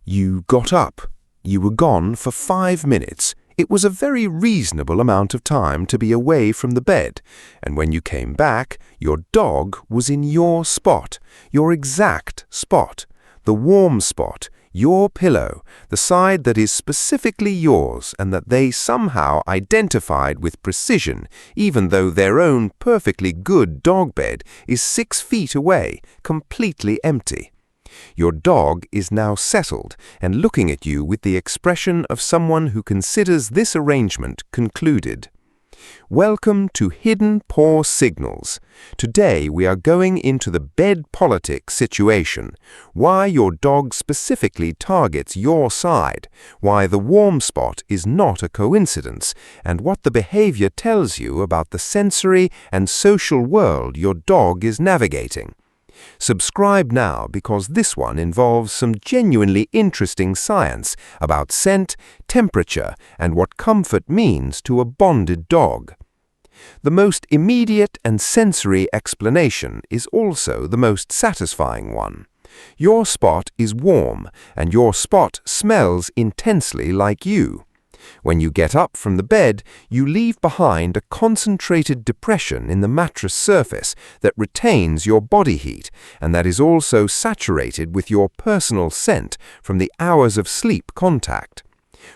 You got up. You were gone for 5 minutes. It was a very reasonable amount of time to be away from the bed, and when you came back, your dog was in your spot, your exact spot, the warm spot, your pillow, the side that is specifically yours and that they somehow identified with precision, even though their own perfectly good dog bed is 6 feet away, completely empty. Your dog is now settled and looking at you with the expression of someone who considers this arrangement concluded. Welcome to Hidden Paw Signals. Today we are going into the bed politics situation, why your dog specifically targets your side, why the warm spot is not a coincidence, and what the behavior tells you about the sensory and social world your dog is navigating. Subscribe now because this one involves some genuinely interesting science about scent, temperature, and what comfort means to a bonded dog. The most immediate and sensory explanation is also the most satisfying one. Your spot is warm, and your spot smells intensely like you. When you get up from the bed, you leave behind a concentrated depression in the mattress surface that retains your body heat and that is also saturated with your personal scent from the hours of sleep contact.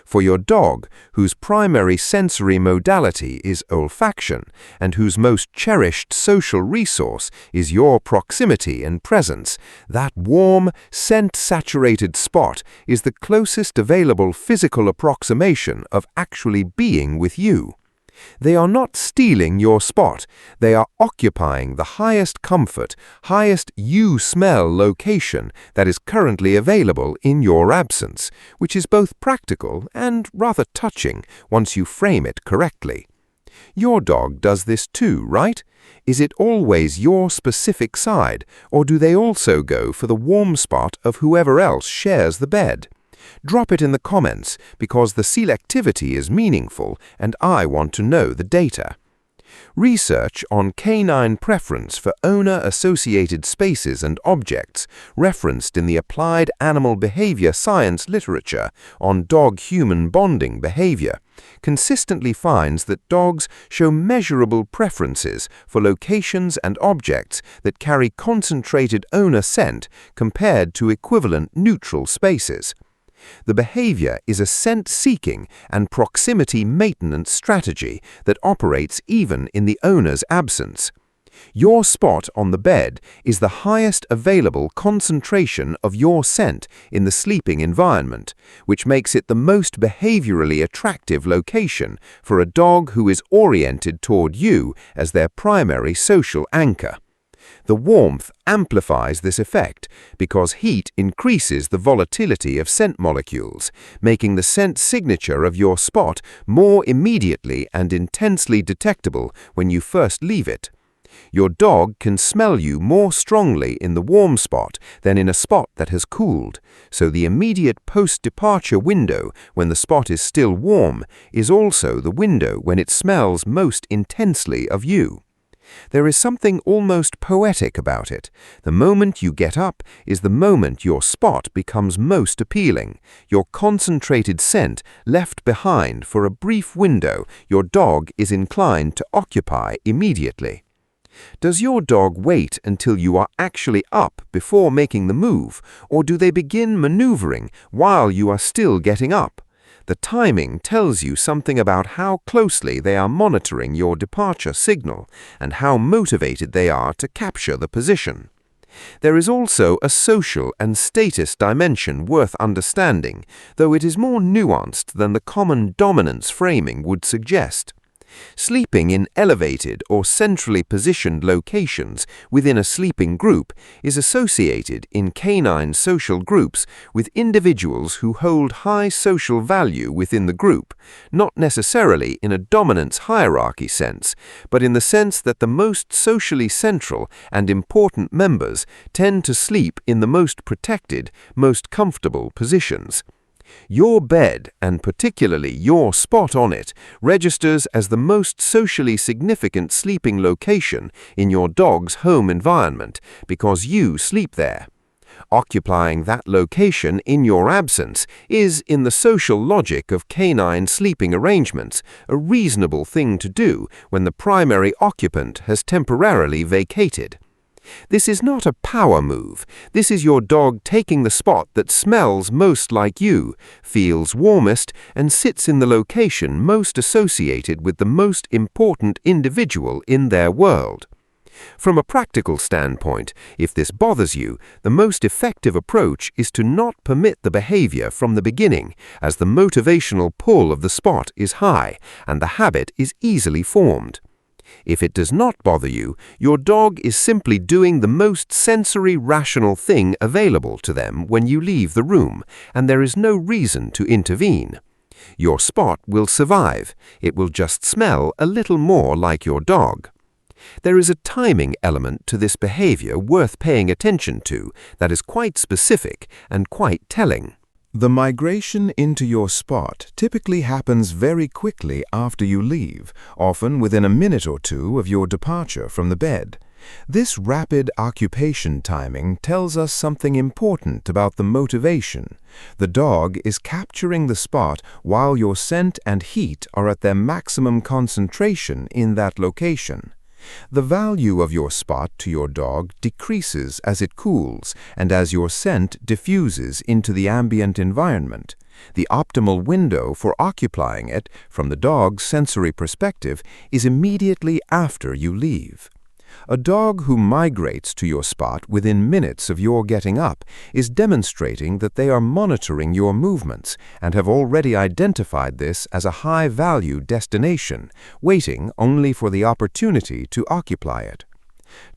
For your dog, whose primary sensory modality is olfaction and whose most cherished social resource is your proximity and presence, that warm, scent-saturated spot is the closest available physical approximation of actually being with you. They are not stealing your spot, they are occupying the highest comfort, highest you-smell location that is currently available in your absence, which is both practical and rather touching once you frame it correctly. Your dog does this too, right? Is it always your specific side, or do they also go for the warm spot of whoever else shares the bed? Drop it in the comments because the selectivity is meaningful and I want to know the data. Research on canine preference for owner-associated spaces and objects referenced in the applied animal behavior science literature on dog-human bonding behavior consistently finds that dogs show measurable preferences for locations and objects that carry concentrated owner scent compared to equivalent neutral spaces. The behavior is a scent-seeking and proximity maintenance strategy that operates even in the owner's absence. Your spot on the bed is the highest available concentration of your scent in the sleeping environment, which makes it the most behaviorally attractive location for a dog who is oriented toward you as their primary social anchor. The warmth amplifies this effect because heat increases the volatility of scent molecules, making the scent signature of your spot more immediately and intensely detectable when you first leave it. Your dog can smell you more strongly in the warm spot than in a spot that has cooled, so the immediate post-departure window when the spot is still warm is also the window when it smells most intensely of you. There is something almost poetic about it. The moment you get up is the moment your spot becomes most appealing, your concentrated scent left behind for a brief window your dog is inclined to occupy immediately. Does your dog wait until you are actually up before making the move, or do they begin maneuvering while you are still getting up? The timing tells you something about how closely they are monitoring your departure signal and how motivated they are to capture the position. There is also a social and status dimension worth understanding, though it is more nuanced than the common dominance framing would suggest. Sleeping in elevated or centrally positioned locations within a sleeping group is associated in canine social groups with individuals who hold high social value within the group, not necessarily in a dominance hierarchy sense, but in the sense that the most socially central and important members tend to sleep in the most protected, most comfortable positions. Your bed, and particularly your spot on it, registers as the most socially significant sleeping location in your dog's home environment because you sleep there. Occupying that location in your absence is, in the social logic of canine sleeping arrangements, a reasonable thing to do when the primary occupant has temporarily vacated. This is not a power move. This is your dog taking the spot that smells most like you, feels warmest, and sits in the location most associated with the most important individual in their world. From a practical standpoint, if this bothers you, the most effective approach is to not permit the behavior from the beginning, as the motivational pull of the spot is high and the habit is easily formed. If it does not bother you, your dog is simply doing the most sensory rational thing available to them when you leave the room, and there is no reason to intervene. Your spot will survive. It will just smell a little more like your dog. There is a timing element to this behavior worth paying attention to that is quite specific and quite telling. The migration into your spot typically happens very quickly after you leave, often within a minute or two of your departure from the bed. This rapid occupation timing tells us something important about the motivation. The dog is capturing the spot while your scent and heat are at their maximum concentration in that location. The value of your spot to your dog decreases as it cools and as your scent diffuses into the ambient environment. The optimal window for occupying it, from the dog's sensory perspective, is immediately after you leave. A dog who migrates to your spot within minutes of your getting up is demonstrating that they are monitoring your movements and have already identified this as a high-value destination, waiting only for the opportunity to occupy it.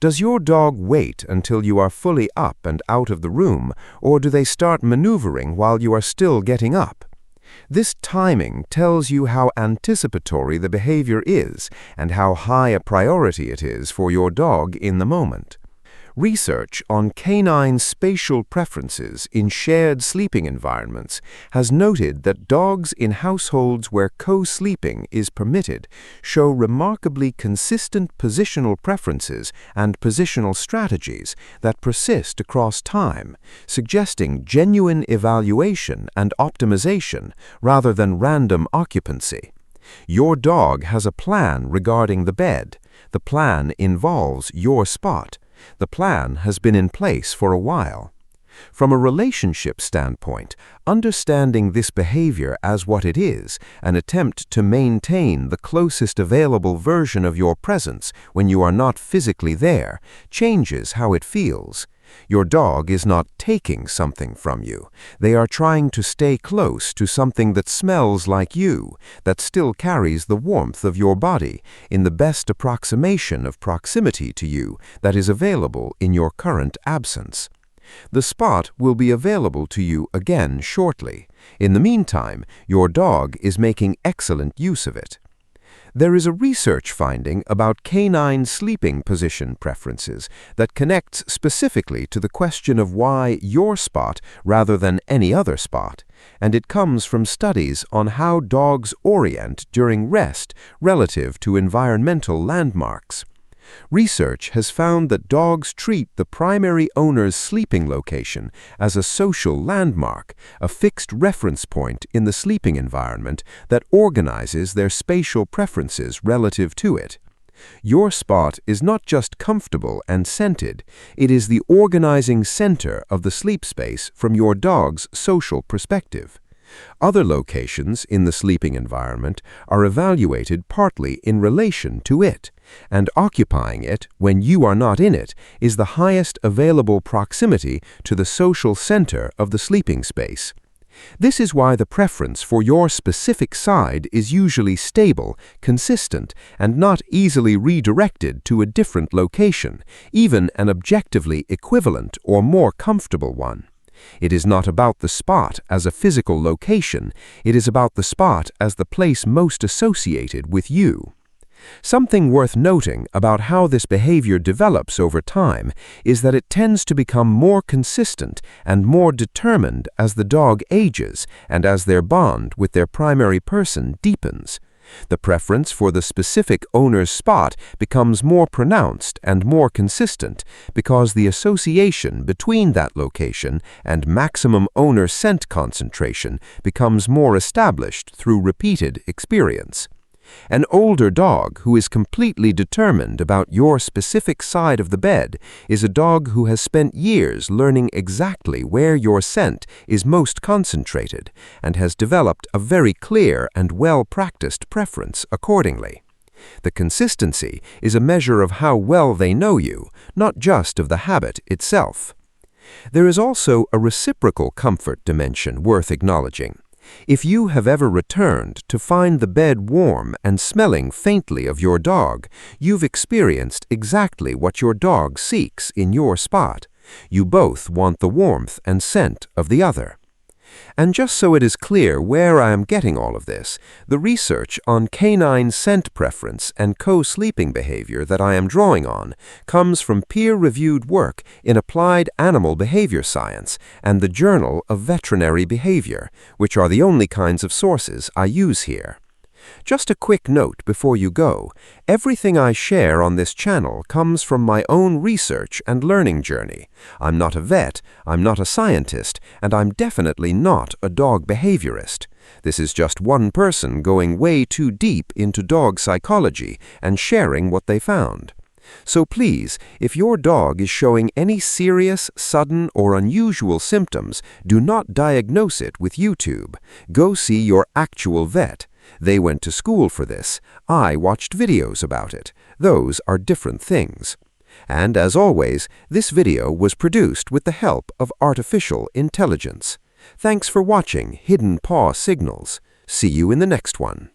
Does your dog wait until you are fully up and out of the room, or do they start maneuvering while you are still getting up? This timing tells you how anticipatory the behavior is and how high a priority it is for your dog in the moment. Research on canine spatial preferences in shared sleeping environments has noted that dogs in households where co-sleeping is permitted show remarkably consistent positional preferences and positional strategies that persist across time, suggesting genuine evaluation and optimization rather than random occupancy. Your dog has a plan regarding the bed. The plan involves your spot. The plan has been in place for a while. From a relationship standpoint, understanding this behavior as what it is, an attempt to maintain the closest available version of your presence when you are not physically there, changes how it feels. Your dog is not taking something from you. They are trying to stay close to something that smells like you, that still carries the warmth of your body, in the best approximation of proximity to you that is available in your current absence. The spot will be available to you again shortly. In the meantime, your dog is making excellent use of it. There is a research finding about canine sleeping position preferences that connects specifically to the question of why your spot rather than any other spot, and it comes from studies on how dogs orient during rest relative to environmental landmarks. Research has found that dogs treat the primary owner's sleeping location as a social landmark, a fixed reference point in the sleeping environment that organizes their spatial preferences relative to it. Your spot is not just comfortable and scented, it is the organizing center of the sleep space from your dog's social perspective. Other locations in the sleeping environment are evaluated partly in relation to it, and occupying it when you are not in it is the highest available proximity to the social center of the sleeping space. This is why the preference for your specific side is usually stable, consistent, and not easily redirected to a different location, even an objectively equivalent or more comfortable one. It is not about the spot as a physical location, it is about the spot as the place most associated with you. Something worth noting about how this behavior develops over time is that it tends to become more consistent and more determined as the dog ages and as their bond with their primary person deepens. The preference for the specific owner's spot becomes more pronounced and more consistent because the association between that location and maximum owner scent concentration becomes more established through repeated experience. An older dog who is completely determined about your specific side of the bed is a dog who has spent years learning exactly where your scent is most concentrated and has developed a very clear and well-practiced preference accordingly. The consistency is a measure of how well they know you, not just of the habit itself. There is also a reciprocal comfort dimension worth acknowledging. If you have ever returned to find the bed warm and smelling faintly of your dog, you've experienced exactly what your dog seeks in your spot. You both want the warmth and scent of the other. And just so it is clear where I am getting all of this, the research on canine scent preference and co-sleeping behavior that I am drawing on comes from peer-reviewed work in Applied Animal Behavior Science and the Journal of Veterinary Behavior, which are the only kinds of sources I use here. Just a quick note before you go, everything I share on this channel comes from my own research and learning journey. I'm not a vet, I'm not a scientist, and I'm definitely not a dog behaviorist. This is just one person going way too deep into dog psychology and sharing what they found. So please, if your dog is showing any serious, sudden, or unusual symptoms, do not diagnose it with YouTube. Go see your actual vet. They went to school for this. I watched videos about it. Those are different things. And as always, this video was produced with the help of artificial intelligence. Thanks for watching Hidden Paw Signals. See you in the next one.